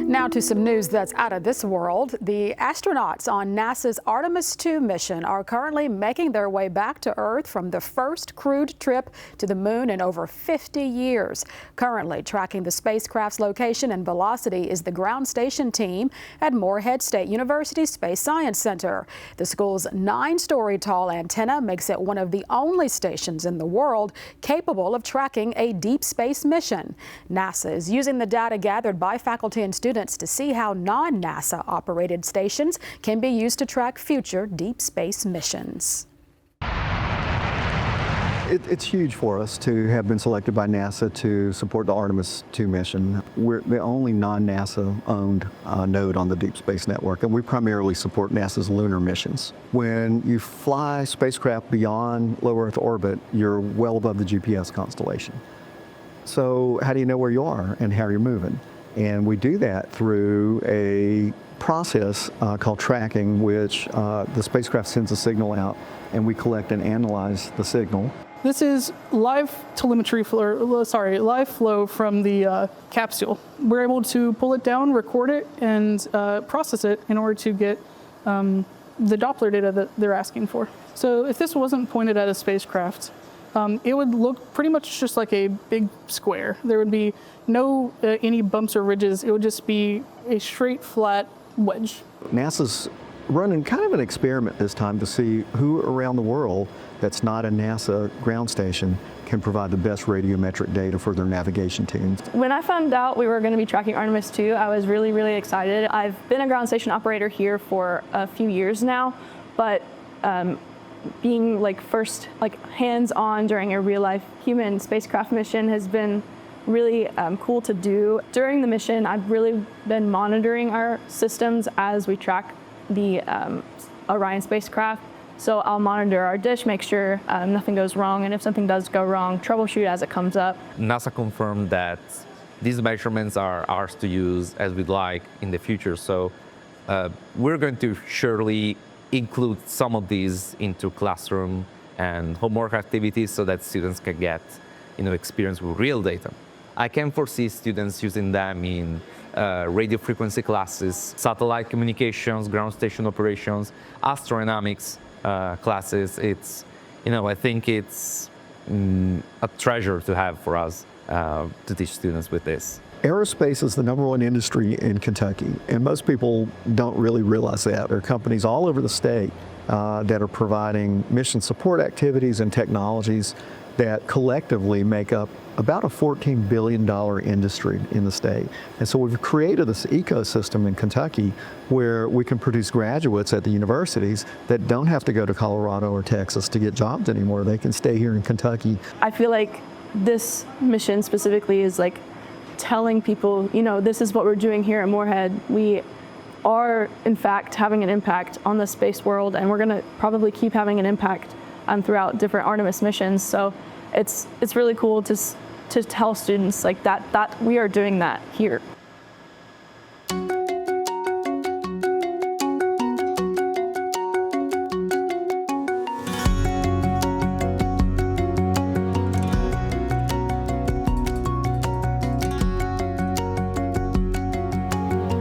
Now to some news that's out of this world. The astronauts on NASA's Artemis II mission are currently making their way back to Earth from the first crewed trip to the moon in over 50 years. Currently tracking the spacecraft's location and velocity is the ground station team at Morehead State University Space Science Center. The school's 9-story tall antenna makes it one of the only stations in the world capable of tracking a deep space mission. NASA is using the data gathered by faculty and students to see how non-NASA operated stations can be used to track future deep space missions. It's huge for us to have been selected by NASA to support the Artemis II mission. We're the only non-NASA owned node on the Deep Space Network, and we primarily support NASA's lunar missions. When you fly spacecraft beyond low Earth orbit, you're well above the GPS constellation. So how do you know where you are and how you're moving? And we do that through a process called tracking, which the spacecraft sends a signal out, and we collect and analyze the signal. This is live telemetry live flow from the capsule. We're able to pull it down, record it, and process it in order to get the Doppler data that they're asking for. So if this wasn't pointed at a spacecraft, it would look pretty much just like a big square. There would be no any bumps or ridges. It would just be a straight, flat wedge. NASA's running kind of an experiment this time to see who around the world that's not a NASA ground station can provide the best radiometric data for their navigation teams. When I found out we were going to be tracking Artemis II, I was really, really excited. I've been a ground station operator here for a few years now, but being first hands-on during a real-life human spacecraft mission has been really cool to do. During the mission, I've really been monitoring our systems as we track the Orion spacecraft. So I'll monitor our dish, make sure nothing goes wrong, and if something does go wrong, troubleshoot as it comes up. NASA confirmed that these measurements are ours to use as we'd like in the future. So we're going to surely include some of these into classroom and homework activities so that students can get experience with real data. I can foresee students using them in radio frequency classes, satellite communications, ground station operations, astronomics classes. I think it's a treasure to have for us to teach students with this. Aerospace is the #1 industry in Kentucky, and most people don't really realize that. There are companies all over the state that are providing mission support activities and technologies that collectively make up about a $14 billion industry in the state. And so we've created this ecosystem in Kentucky where we can produce graduates at the universities that don't have to go to Colorado or Texas to get jobs anymore. They can stay here in Kentucky. I feel like this mission specifically is telling people, this is what we're doing here at Morehead. We are, in fact, having an impact on the space world, and we're going to probably keep having an impact throughout different Artemis missions. So it's really cool to tell students that we are doing that here.